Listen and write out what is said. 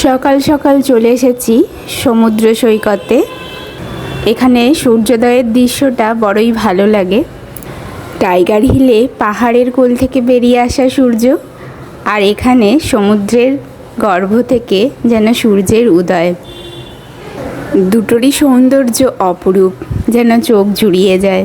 সকাল সকাল চলে এসেছি সমুদ্র সৈকতে। এখানে সূর্যোদয়ের দৃশ্যটা বড়ই ভালো লাগে। টাইগার হিলে পাহাড়ের কোল থেকে বেরিয়ে আসা সূর্য, আর এখানে সমুদ্রের গর্ভ থেকে যেন সূর্যের উদয়। দুটোরই সৌন্দর্য অপরূপ, যেন চোখ জুড়িয়ে যায়।